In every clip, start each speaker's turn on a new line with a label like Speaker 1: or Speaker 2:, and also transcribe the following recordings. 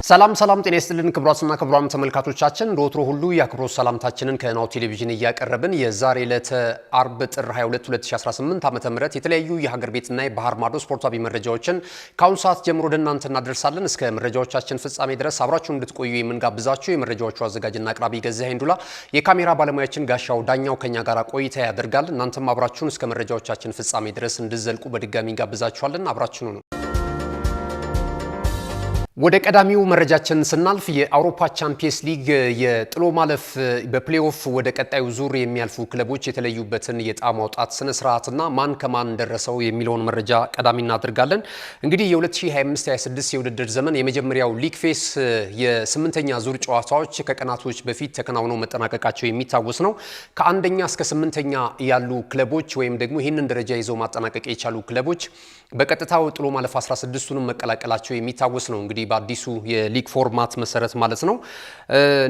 Speaker 1: ሰላም ጤና ይስጥልን ክቡራትና ክቡራን ተመልካቾቻችን ዶትሮ ሁሉ ያክብሮት ሰላምታችንን ከናሁ ቴሌቪዥን ያቀረብን የዛሬ ዕለት አርብ ጥር 22 2018 ዓ.ም የተለያዩ የሀገር ቤትና የባህር ማዶ ስፖርታዊ መረጃዎችን ካሁን ሰዓት ጀምሮ ወደናንተ እናደርሳለን። እስከ መረጃዎቻችን ፍጻሜ ድረስ አብራችሁን እንድትቆዩ የምንጋብዛችሁ የመረጃዎቹ አዘጋጅና አቅራቢ ገዛኸኝ ሄንዱላ፣ የካሜራ ባለሙያችን ጋሻው ዳኛው ከኛ ጋር ቆይታ ያደርጋል። እናንተም አብራችሁን እስከ መረጃዎቻችን ፍጻሜ ድረስ እንድትዘልቁ በድጋሚ እንጋብዛችኋለን። አብራችሁን ነው። ወደ ቀዳሚው መረጃችን ስናልፍ የአውሮፓ ቻምፒየንስ ሊግ የጥሎ ማለፍ በፕሌኦፍ ወደ ቀጣዩ ዙር የሚያልፉ ክለቦች የተለዩበትን የዕጣ ማውጣት ስነ ስርዓትና ማን ከማን ደረሰው የሚለውን መረጃ ቀዳሚ እናደርጋለን። እንግዲህ የ2025-26 የውድድር ዘመን የመጀመሪያው ሊግ ፌስ የስምንተኛ ዙር ጨዋታዎች ከቀናቶች በፊት ተከናውነው መጠናቀቃቸው የሚታወስ ነው። ከአንደኛ እስከ ስምንተኛ ያሉ ክለቦች ወይም ደግሞ ይህንን ደረጃ ይዘው ማጠናቀቅ የቻሉ ክለቦች በቀጥታው ጥሎ ማለፍ 16ቱንም መቀላቀላቸው የሚታወስ ነው። እንግዲህ በአዲሱ የሊግ ፎርማት መሰረት ማለት ነው።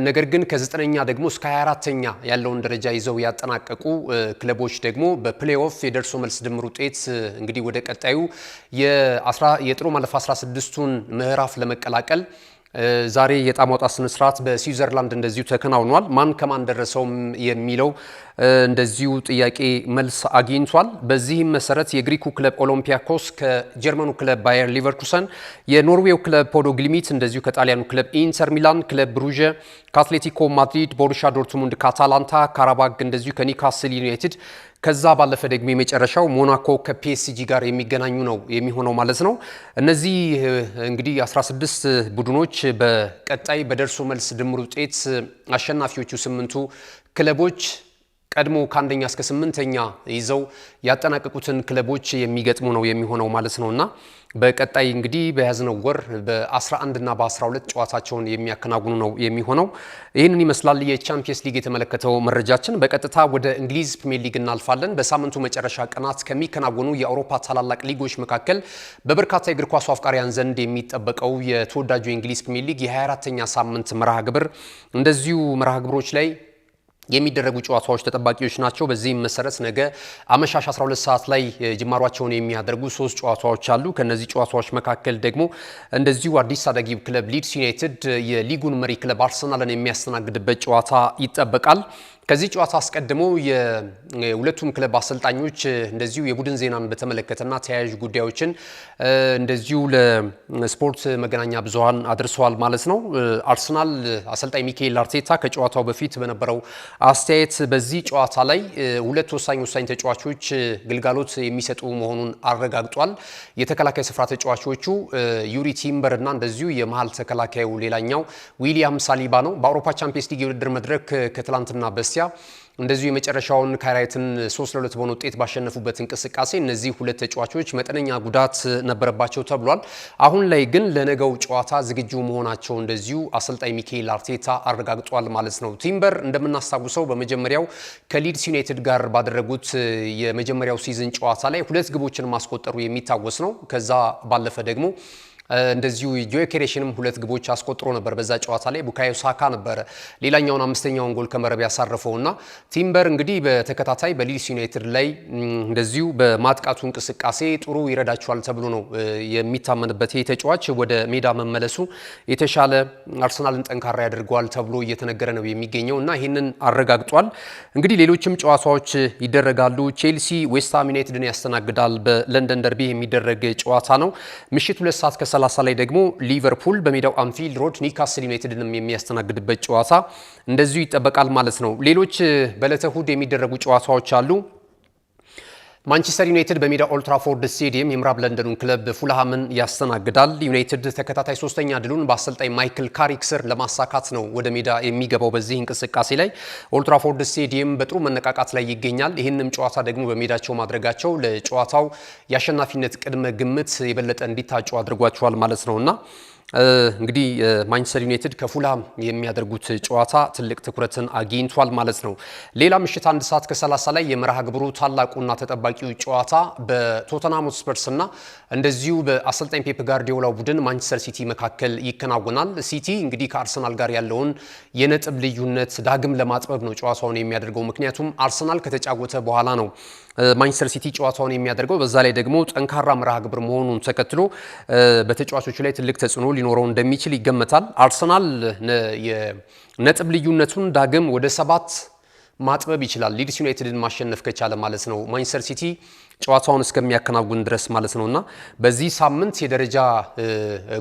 Speaker 1: ነገር ግን ከ9ኛ ደግሞ እስከ 24ኛ ያለውን ደረጃ ይዘው ያጠናቀቁ ክለቦች ደግሞ በፕሌኦፍ የደርሶ መልስ ድምር ውጤት እንግዲህ ወደ ቀጣዩ የጥሎ ማለፍ 16ቱን ምዕራፍ ለመቀላቀል ዛሬ የዕጣ ማውጣት ስነ ስርዓት በስዊዘርላንድ እንደዚሁ ተከናውኗል። ማን ከማን ደረሰው የሚለው እንደዚሁ ጥያቄ መልስ አግኝቷል። በዚህም መሰረት የግሪኩ ክለብ ኦሎምፒያኮስ ከጀርመኑ ክለብ ባየር ሊቨርኩሰን፣ የኖርዌው ክለብ ፖዶ ግሊሚት እንደዚሁ ከጣሊያኑ ክለብ ኢንተር ሚላን፣ ክለብ ብሩዥ ከአትሌቲኮ ማድሪድ፣ ቦሩሺያ ዶርትሙንድ ከአታላንታ፣ ካራባግ እንደዚሁ ከኒውካስል ዩናይትድ ከዛ ባለፈ ደግሞ የመጨረሻው ሞናኮ ከፒኤስጂ ጋር የሚገናኙ ነው የሚሆነው ማለት ነው። እነዚህ እንግዲህ 16 ቡድኖች በቀጣይ በደርሶ መልስ ድምር ውጤት አሸናፊዎቹ 8ቱ ክለቦች ቀድሞ ከአንደኛ እስከ 8ኛ ይዘው ያጠናቀቁትን ክለቦች የሚገጥሙ ነው የሚሆነው ማለት ነውና በቀጣይ እንግዲህ በያዝነው ወር በ11 እና በ12 ጨዋታቸውን የሚያከናውኑ ነው የሚሆነው። ይህንን ይመስላል የቻምፒየንስ ሊግ የተመለከተው መረጃችን። በቀጥታ ወደ እንግሊዝ ፕሪሚየር ሊግ እናልፋለን። በሳምንቱ መጨረሻ ቀናት ከሚከናወኑ የአውሮፓ ታላላቅ ሊጎች መካከል በበርካታ የእግር ኳስ አፍቃሪያን ዘንድ የሚጠበቀው የተወዳጁ የእንግሊዝ ፕሪሚየር ሊግ የ24ኛ ሳምንት መርሃ ግብር እንደዚሁ መርሃ ግብሮች ላይ የሚደረጉ ጨዋታዎች ተጠባቂዎች ናቸው። በዚህም መሰረት ነገ አመሻሽ 12 ሰዓት ላይ ጅማሯቸውን የሚያደርጉ 3 ጨዋታዎች አሉ። ከነዚህ ጨዋታዎች መካከል ደግሞ እንደዚሁ አዲስ አዳጊው ክለብ ሊድስ ዩናይትድ የሊጉን መሪ ክለብ አርሰናልን የሚያስተናግድበት ጨዋታ ይጠበቃል። ከዚህ ጨዋታ አስቀድሞ የሁለቱም ክለብ አሰልጣኞች እንደዚሁ የቡድን ዜናን በተመለከተና ተያያዥ ጉዳዮችን እንደዚሁ ለስፖርት መገናኛ ብዙሃን አድርሰዋል ማለት ነው። አርሰናል አሰልጣኝ ሚካኤል አርቴታ ከጨዋታው በፊት በነበረው አስተያየት በዚህ ጨዋታ ላይ ሁለት ወሳኝ ተጫዋቾች ግልጋሎት የሚሰጡ መሆኑን አረጋግጧል። የተከላካይ ስፍራ ተጫዋቾቹ ዩሪ ቲምበር እና እንደዚሁ የመሃል ተከላካዩ ሌላኛው ዊሊያም ሳሊባ ነው። በአውሮፓ ቻምፒየንስ ሊግ የውድድር መድረክ ከትላንትና በስቲያ እንደዚሁ የመጨረሻውን ካይራይትን 3-2 በሆነ ውጤት ባሸነፉበት እንቅስቃሴ እነዚህ ሁለት ተጫዋቾች መጠነኛ ጉዳት ነበረባቸው ተብሏል። አሁን ላይ ግን ለነገው ጨዋታ ዝግጁ መሆናቸው እንደዚሁ አሰልጣኝ ሚካኤል አርቴታ አረጋግጧል ማለት ነው። ቲምበር እንደምናስታውሰው በመጀመሪያው ከሊድስ ዩናይትድ ጋር ባደረጉት የመጀመሪያው ሲዝን ጨዋታ ላይ 2 ግቦችን ማስቆጠሩ የሚታወስ ነው። ከዛ ባለፈ ደግሞ እንደዚሁ ጆኬሬሽንም 2 ግቦች አስቆጥሮ ነበር። በዛ ጨዋታ ላይ ቡካዮ ሳካ ነበር ሌላኛውን 5ኛውን ጎል ከመረብ ያሳረፈውና ቲምበር እንግዲህ በተከታታይ በሊድስ ዩናይትድ ላይ እንደዚሁ በማጥቃቱ እንቅስቃሴ ጥሩ ይረዳቸዋል ተብሎ ነው የሚታመንበት። ይህ ተጫዋች ወደ ሜዳ መመለሱ የተሻለ አርሰናልን ጠንካራ ያደርገዋል ተብሎ እየተነገረ ነው የሚገኘው እና ይህንን አረጋግጧል። እንግዲህ ሌሎችም ጨዋታዎች ይደረጋሉ። ቼልሲ ዌስትሃም ዩናይትድን ያስተናግዳል። በለንደን ደርቢ የሚደረግ ጨዋታ ነው። ምሽት 2 ሰዓት 30 ላይ ደግሞ ሊቨርፑል በሜዳው አንፊልድ ሮድ ኒውካስል ዩናይትድንም የሚያስተናግድበት ጨዋታ እንደዚሁ ይጠበቃል ማለት ነው። ሌሎች በዕለተ እሁድ የሚደረጉ ጨዋታዎች አሉ። ማንቸስተር ዩናይትድ በሜዳው ኦልድ ትራፎርድ ስቴዲየም የምዕራብ ለንደኑን ክለብ ፉልሃምን ያስተናግዳል። ዩናይትድ ተከታታይ 3ኛ ድሉን በአሰልጣኝ ማይክል ካሪክ ስር ለማሳካት ነው ወደ ሜዳ የሚገባው። በዚህ እንቅስቃሴ ላይ ኦልድ ትራፎርድ ስቴዲየም በጥሩ መነቃቃት ላይ ይገኛል። ይህንም ጨዋታ ደግሞ በሜዳቸው ማድረጋቸው ለጨዋታው የአሸናፊነት ቅድመ ግምት የበለጠ እንዲታጩ አድርጓቸዋል ማለት ነውና እንግዲህ ማንቸስተር ዩናይትድ ከፉልሃም የሚያደርጉት ጨዋታ ትልቅ ትኩረትን አግኝቷል ማለት ነው። ሌላ ምሽት 1 ሰዓት ከ30 ላይ የመርሃ ግብሩ ታላቁና ተጠባቂው ጨዋታ በቶተንሃም ሆትስፐርስ እና እንደዚሁ በአሰልጣኝ ፔፕ ጋርዲዮላው ቡድን ማንቸስተር ሲቲ መካከል ይከናወናል። ሲቲ እንግዲህ ከአርሰናል ጋር ያለውን የነጥብ ልዩነት ዳግም ለማጥበብ ነው ጨዋታውን የሚያደርገው። ምክንያቱም አርሰናል ከተጫወተ በኋላ ነው ማንቸስተር ሲቲ ጨዋታውን የሚያደርገው በዛ ላይ ደግሞ ጠንካራ መርሃ ግብር መሆኑን ተከትሎ በተጫዋቾቹ ላይ ትልቅ ተጽዕኖ ሊኖረው እንደሚችል ይገመታል። አርሰናል የነጥብ ልዩነቱን ዳግም ወደ 7 ማጥበብ ይችላል ሊድስ ዩናይትድን ማሸነፍ ከቻለ ማለት ነው። ማንቸስተር ሲቲ ጨዋታውን እስከሚያከናውን ድረስ ማለት ነውና በዚህ ሳምንት የደረጃ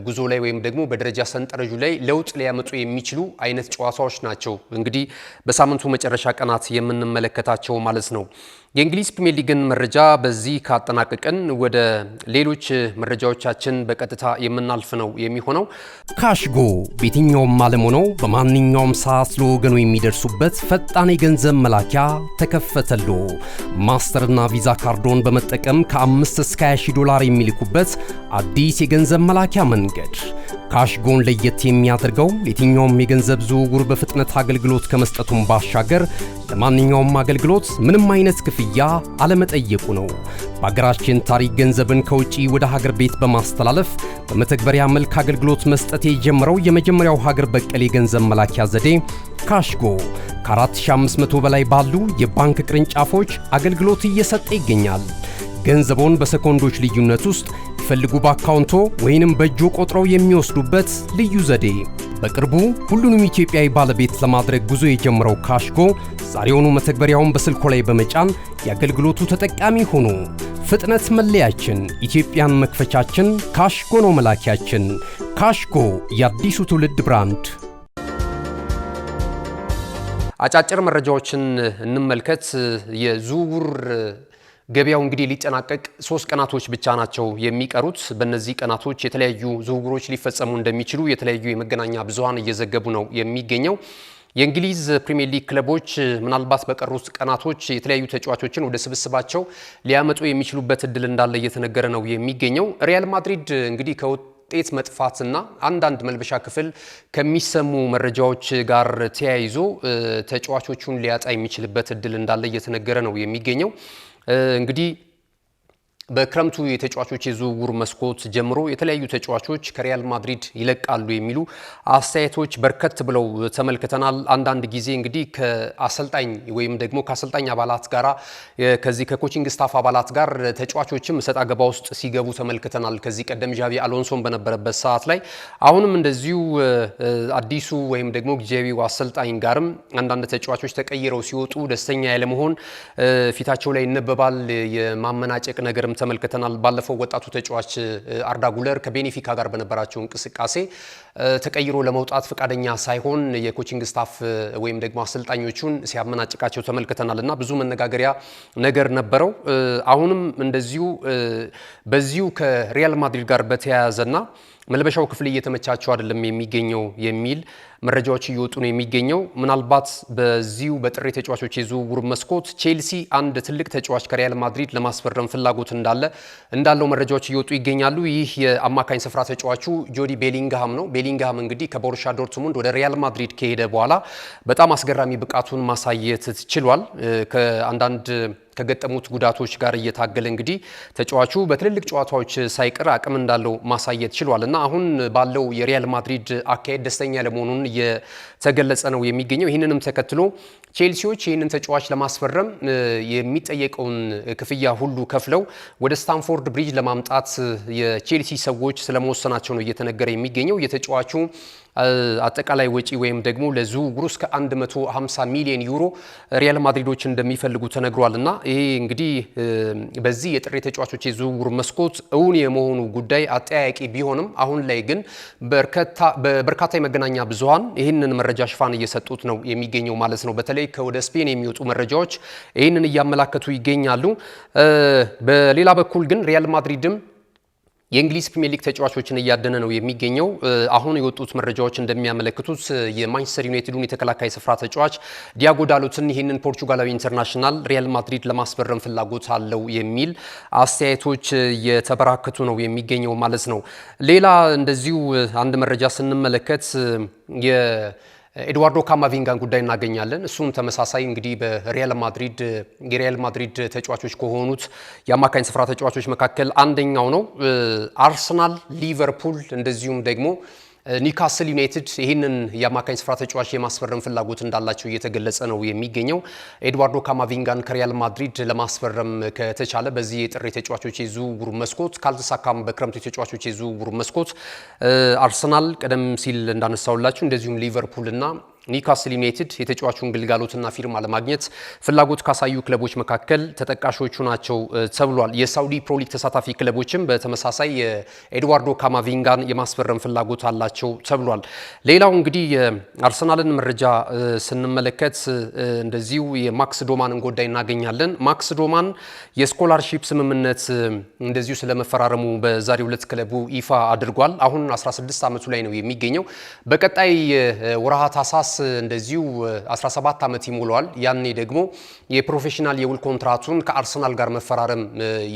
Speaker 1: ጉዞ ላይ ወይም ደግሞ በደረጃ ሰንጠረዡ ላይ ለውጥ ሊያመጡ የሚችሉ አይነት ጨዋታዎች ናቸው እንግዲህ በሳምንቱ መጨረሻ ቀናት የምንመለከታቸው ማለት ነው። የእንግሊዝ ፕሪሚየር ሊግን መረጃ በዚህ ካጠናቀቅን ወደ ሌሎች መረጃዎቻችን በቀጥታ የምናልፍ ነው የሚሆነው።
Speaker 2: ካሽጎ በየትኛውም ዓለም ሆነው በማንኛውም ሰዓት ለወገኑ የሚደርሱበት ፈጣን የገንዘብ መላኪያ ተከፈተሎ። ማስተርና ቪዛ ካርዶን በመጠቀም ከ5 እስከ 20 ዶላር የሚልኩበት አዲስ የገንዘብ መላኪያ መንገድ። ካሽጎን ለየት የሚያደርገው የትኛውም የገንዘብ ዝውውር በፍጥነት አገልግሎት ከመስጠቱም ባሻገር ለማንኛውም አገልግሎት ምንም አይነት ክፍያ አለመጠየቁ ነው። በሀገራችን ታሪክ ገንዘብን ከውጪ ወደ ሀገር ቤት በማስተላለፍ በመተግበሪያ መልክ አገልግሎት መስጠት የጀመረው የመጀመሪያው ሀገር በቀል የገንዘብ መላኪያ ዘዴ ካሽጎ ከ4500 በላይ ባሉ የባንክ ቅርንጫፎች አገልግሎት እየሰጠ ይገኛል። ገንዘቦን በሰኮንዶች ልዩነት ውስጥ ይፈልጉ በአካውንቶ ወይንም በእጆ ቆጥረው የሚወስዱበት ልዩ ዘዴ። በቅርቡ ሁሉንም ኢትዮጵያዊ ባለቤት ለማድረግ ጉዞ የጀመረው ካሽጎ ዛሬውኑ መተግበሪያውን በስልኮ ላይ በመጫን የአገልግሎቱ ተጠቃሚ ሆኖ ፍጥነት መለያችን፣ ኢትዮጵያን መክፈቻችን፣ ካሽጎ ነው መላኪያችን። ካሽጎ የአዲሱ ትውልድ ብራንድ።
Speaker 1: አጫጭር መረጃዎችን እንመልከት። የዝውውር ገበያው እንግዲህ ሊጠናቀቅ 3 ቀናቶች ብቻ ናቸው የሚቀሩት። በእነዚህ ቀናቶች የተለያዩ ዝውውሮች ሊፈጸሙ እንደሚችሉ የተለያዩ የመገናኛ ብዙሃን እየዘገቡ ነው የሚገኘው። የእንግሊዝ ፕሪሚየር ሊግ ክለቦች ምናልባት በቀሩት ቀናቶች የተለያዩ ተጫዋቾችን ወደ ስብስባቸው ሊያመጡ የሚችሉበት እድል እንዳለ እየተነገረ ነው የሚገኘው። ሪያል ማድሪድ እንግዲህ ከውጤት መጥፋትና አንዳንድ መልበሻ ክፍል ከሚሰሙ መረጃዎች ጋር ተያይዞ ተጫዋቾቹን ሊያጣ የሚችልበት እድል እንዳለ እየተነገረ ነው የሚገኘው። እንግዲህ በክረምቱ የተጫዋቾች የዝውውር መስኮት ጀምሮ የተለያዩ ተጫዋቾች ከሪያል ማድሪድ ይለቃሉ የሚሉ አስተያየቶች በርከት ብለው ተመልክተናል። አንዳንድ ጊዜ እንግዲህ ከአሰልጣኝ ወይም ደግሞ ከአሰልጣኝ አባላት ጋር ከዚህ ከኮቺንግ ስታፍ አባላት ጋር ተጫዋቾችም እሰጥ አገባ ውስጥ ሲገቡ ተመልክተናል። ከዚህ ቀደም ዣቪ አሎንሶን በነበረበት ሰዓት ላይ አሁንም እንደዚሁ አዲሱ ወይም ደግሞ ጊዜያዊው አሰልጣኝ ጋርም አንዳንድ ተጫዋቾች ተቀይረው ሲወጡ ደስተኛ ያለመሆን ፊታቸው ላይ ይነበባል። የማመናጨቅ ነገር ተመልክተናል። ባለፈው ወጣቱ ተጫዋች አርዳ ጉለር ከቤኔፊካ ጋር በነበራቸው እንቅስቃሴ ተቀይሮ ለመውጣት ፈቃደኛ ሳይሆን የኮቺንግ ስታፍ ወይም ደግሞ አሰልጣኞቹን ሲያመናጭቃቸው ተመልክተናልና ብዙ መነጋገሪያ ነገር ነበረው። አሁንም እንደዚሁ በዚሁ ከሪያል ማድሪድ ጋር በተያያዘና መልበሻው ክፍል እየተመቻቸው አይደለም የሚገኘው የሚል መረጃዎች እየወጡ ነው የሚገኘው። ምናልባት በዚሁ በጥር ተጫዋቾች የዝውውር መስኮት ቼልሲ አንድ ትልቅ ተጫዋች ከሪያል ማድሪድ ለማስፈረም ፍላጎት እንዳለው መረጃዎች እየወጡ ይገኛሉ። ይህ የአማካኝ ስፍራ ተጫዋቹ ጆዲ ቤሊንግሃም ነው። ቤሊንግሃም እንግዲህ ከቦሩሲያ ዶርትሙንድ ወደ ሪያል ማድሪድ ከሄደ በኋላ በጣም አስገራሚ ብቃቱን ማሳየት ችሏል። ከአንዳንድ ከገጠሙት ጉዳቶች ጋር እየታገለ እንግዲህ ተጫዋቹ በትልልቅ ጨዋታዎች ሳይቀር አቅም እንዳለው ማሳየት ችሏል እና አሁን ባለው የሪያል ማድሪድ አካሄድ ደስተኛ ለመሆኑን እየተገለጸ ነው የሚገኘው። ይህንንም ተከትሎ ቼልሲዎች ይህንን ተጫዋች ለማስፈረም የሚጠየቀውን ክፍያ ሁሉ ከፍለው ወደ ስታንፎርድ ብሪጅ ለማምጣት የቼልሲ ሰዎች ስለመወሰናቸው ነው እየተነገረ የሚገኘው። የተጫዋቹ አጠቃላይ ወጪ ወይም ደግሞ ለዝውውሩ እስከ 150 ሚሊዮን ዩሮ ሪያል ማድሪዶች እንደሚፈልጉ ተነግሯልና ይሄ እንግዲህ በዚህ የጥር ተጫዋቾች የዝውውር መስኮት እውን የመሆኑ ጉዳይ አጠያያቂ ቢሆንም አሁን ላይ ግን በርካታ የመገናኛ ብዙሃን ይህንን መረጃ ሽፋን እየሰጡት ነው የሚገኘው ማለት ነው። በተለይ ከወደ ስፔን የሚወጡ መረጃዎች ይህንን እያመላከቱ ይገኛሉ። በሌላ በኩል ግን ሪያል ማድሪድም የእንግሊዝ ፕሪሚየር ሊግ ተጫዋቾችን እያደነ ነው የሚገኘው። አሁን የወጡት መረጃዎች እንደሚያመለክቱት የማንቸስተር ዩናይትዱን የተከላካይ ስፍራ ተጫዋች ዲያጎ ዳሎትን ይህንን ፖርቹጋላዊ ኢንተርናሽናል ሪያል ማድሪድ ለማስፈረም ፍላጎት አለው የሚል አስተያየቶች የተበራከቱ ነው የሚገኘው ማለት ነው። ሌላ እንደዚሁ አንድ መረጃ ስንመለከት ኤድዋርዶ ካማቪንጋን ጉዳይ እናገኛለን። እሱም ተመሳሳይ እንግዲህ በሪያል ማድሪድ ተጫዋቾች ከሆኑት የአማካኝ ስፍራ ተጫዋቾች መካከል አንደኛው ነው። አርሰናል፣ ሊቨርፑል እንደዚሁም ደግሞ ኒውካስል ዩናይትድ ይህንን የአማካኝ ስፍራ ተጫዋች የማስፈረም ፍላጎት እንዳላቸው እየተገለጸ ነው የሚገኘው። ኤድዋርዶ ካማቪንጋን ከሪያል ማድሪድ ለማስፈረም ከተቻለ በዚህ የጥር ተጫዋቾች የዝውውር መስኮት ካልተሳካም በክረምቱ ተጫዋቾች የዝውውር መስኮት አርሰናል ቀደም ሲል እንዳነሳውላችሁ እንደዚሁም ሊቨርፑል እና ኒውካስል ዩናይትድ የተጫዋቹን ግልጋሎትና ፊርማ ለማግኘት ፍላጎት ካሳዩ ክለቦች መካከል ተጠቃሾቹ ናቸው ተብሏል። የሳውዲ ፕሮ ሊግ ተሳታፊ ክለቦችም በተመሳሳይ የኤድዋርዶ ካማቪንጋን የማስፈረም ፍላጎት አላቸው ተብሏል። ሌላው እንግዲህ የአርሰናልን መረጃ ስንመለከት እንደዚሁ የማክስ ዶማንን ጉዳይ እናገኛለን። ማክስ ዶማን የስኮላርሺፕ ስምምነት እንደዚሁ ስለመፈራረሙ በዛሬው ዕለት ክለቡ ይፋ አድርጓል። አሁን 16 ዓመቱ ላይ ነው የሚገኘው። በቀጣይ ወርሃ ታህሳስ እንደዚሁ 17 ዓመት ይሞላዋል። ያኔ ደግሞ የፕሮፌሽናል የውል ኮንትራቱን ከአርሰናል ጋር መፈራረም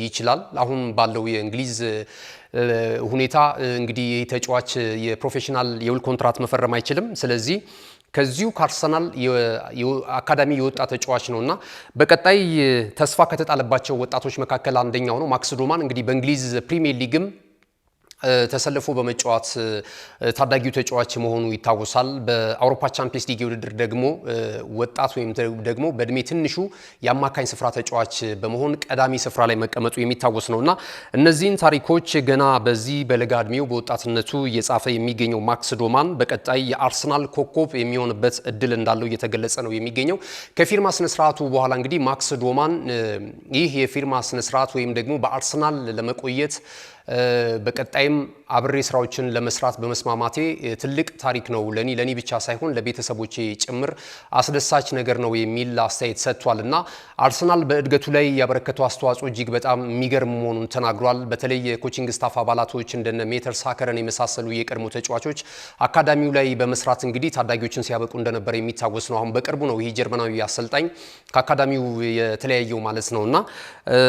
Speaker 1: ይችላል። አሁን ባለው የእንግሊዝ ሁኔታ እንግዲህ ተጫዋች የፕሮፌሽናል የውል ኮንትራት መፈረም አይችልም። ስለዚህ ከዚሁ ከአርሰናል አካዳሚ የወጣ ተጫዋች ነውና በቀጣይ ተስፋ ከተጣለባቸው ወጣቶች መካከል አንደኛው ነው። ማክስ ዶማን እንግዲህ በእንግሊዝ ፕሪሚየር ሊግም ተሰልፎ በመጫወት ታዳጊው ተጫዋች መሆኑ ይታወሳል። በአውሮፓ ቻምፒየንስ ሊግ ውድድር ደግሞ ወጣት ወይም ደግሞ በእድሜ ትንሹ የአማካኝ ስፍራ ተጫዋች በመሆን ቀዳሚ ስፍራ ላይ መቀመጡ የሚታወስ ነውና እነዚህን ታሪኮች ገና በዚህ በለጋ እድሜው በወጣትነቱ እየጻፈ የሚገኘው ማክስ ዶማን በቀጣይ የአርሰናል ኮከብ የሚሆንበት እድል እንዳለው እየተገለጸ ነው የሚገኘው። ከፊርማ ስነስርዓቱ በኋላ እንግዲህ ማክስ ዶማን ይህ የፊርማ ስነስርዓት ወይም ደግሞ በአርሰናል ለመቆየት በቀጣይም አብሬ ስራዎችን ለመስራት በመስማማቴ ትልቅ ታሪክ ነው ለኔ ብቻ ሳይሆን ለቤተሰቦቼ ጭምር አስደሳች ነገር ነው የሚል አስተያየት ሰጥቷልና አርሰናል በእድገቱ ላይ ያበረከተው አስተዋጽኦ እጅግ በጣም የሚገርም መሆኑን ተናግሯል። በተለይ የኮቺንግ ስታፍ አባላቶች እንደነ ሜተር ሳከረን የመሳሰሉ የቀድሞ ተጫዋቾች አካዳሚው ላይ በመስራት እንግዲህ ታዳጊዎችን ሲያበቁ እንደነበር የሚታወስ ነው። አሁን በቅርቡ ነው ይህ ጀርመናዊ አሰልጣኝ ከአካዳሚው የተለያየው ማለት ነውና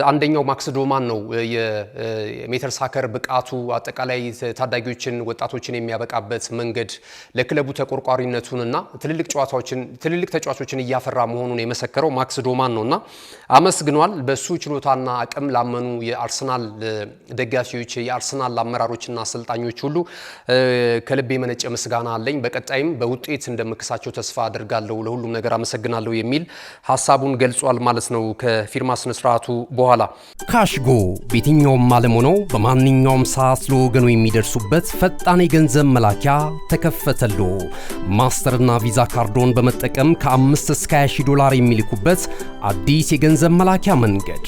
Speaker 1: አንደኛው ማክስ ዶማን ነው። የሜተር ሳከር ብቃቱ አጠቃላይ ታዳጊዎችን ወጣቶችን የሚያበቃበት መንገድ ለክለቡ ተቆርቋሪነቱንና ትልልቅ ተጫዋቾችን እያፈራ መሆኑን የመሰከረው ማክስ ዶማን ነውና አመስግኗል። በሱ ችሎታና አቅም ላመኑ የአርሰናል ደጋፊዎች፣ የአርሰናል አመራሮችና አሰልጣኞች ሁሉ ከልብ የመነጨ ምስጋና አለኝ። በቀጣይም በውጤት እንደምክሳቸው ተስፋ አድርጋለሁ። ለሁሉም ነገር አመሰግናለሁ የሚል ሐሳቡን ገልጿል ማለት ነው። ከፊርማ ስነ ስርዓቱ በኋላ
Speaker 2: ካሽጎ በየትኛውም ዓለም ሆነው በማንኛውም ሰዓት ለወገኑ የሚደርሱበት ፈጣን የገንዘብ መላኪያ ተከፈተሎ። ማስተርና ቪዛ ካርዶን በመጠቀም ከ5 እስከ 20 ዶላር የሚልኩበት አዲስ የገንዘብ መላኪያ መንገድ።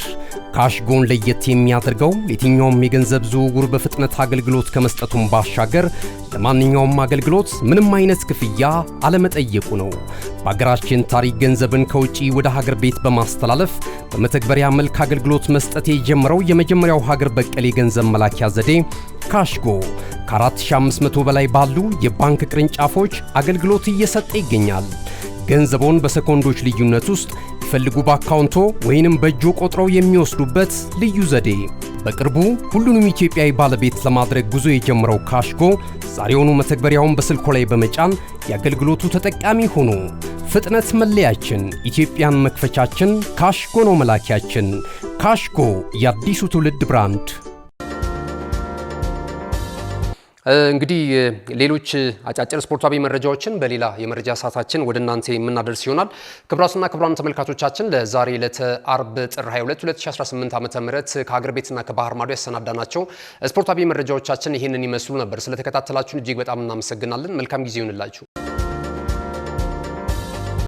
Speaker 2: ካሽጎን ለየት የሚያደርገው የትኛውም የገንዘብ ዝውውር በፍጥነት አገልግሎት ከመስጠቱም ባሻገር ለማንኛውም አገልግሎት ምንም አይነት ክፍያ አለመጠየቁ ነው። በሀገራችን ታሪክ ገንዘብን ከውጪ ወደ ሀገር ቤት በማስተላለፍ በመተግበሪያ መልክ አገልግሎት መስጠት የጀመረው የመጀመሪያው ሀገር በቀል የገንዘብ መላኪያ ዘዴ ካሽጎ ከ4500 በላይ ባሉ የባንክ ቅርንጫፎች አገልግሎት እየሰጠ ይገኛል። ገንዘቦን በሰኮንዶች ልዩነት ውስጥ ይፈልጉ በአካውንቶ ወይንም በእጆ ቆጥረው የሚወስዱበት ልዩ ዘዴ። በቅርቡ ሁሉንም ኢትዮጵያዊ ባለቤት ለማድረግ ጉዞ የጀመረው ካሽጎ ዛሬውኑ መተግበሪያውን በስልኮ ላይ በመጫን የአገልግሎቱ ተጠቃሚ ሆኑ። ፍጥነት መለያችን፣ ኢትዮጵያን መክፈቻችን፣ ካሽጎ ነው መላኪያችን። ካሽጎ የአዲሱ ትውልድ ብራንድ።
Speaker 1: እንግዲህ ሌሎች አጫጭር ስፖርታዊ መረጃዎችን በሌላ የመረጃ ሰዓታችን ወደ እናንተ የምናደርስ ይሆናል። ክቡራትና ክቡራን ተመልካቾቻችን ለዛሬ ለአርብ ጥር 22 2018 ዓ.ም ከሀገር ቤትና ከባህር ማዶ ያሰናዳናቸው ስፖርታዊ መረጃዎቻችን ይህንን ይመስሉ ነበር። ስለተከታተላችሁን እጅግ በጣም እናመሰግናለን። መልካም ጊዜ ይሁንላችሁ።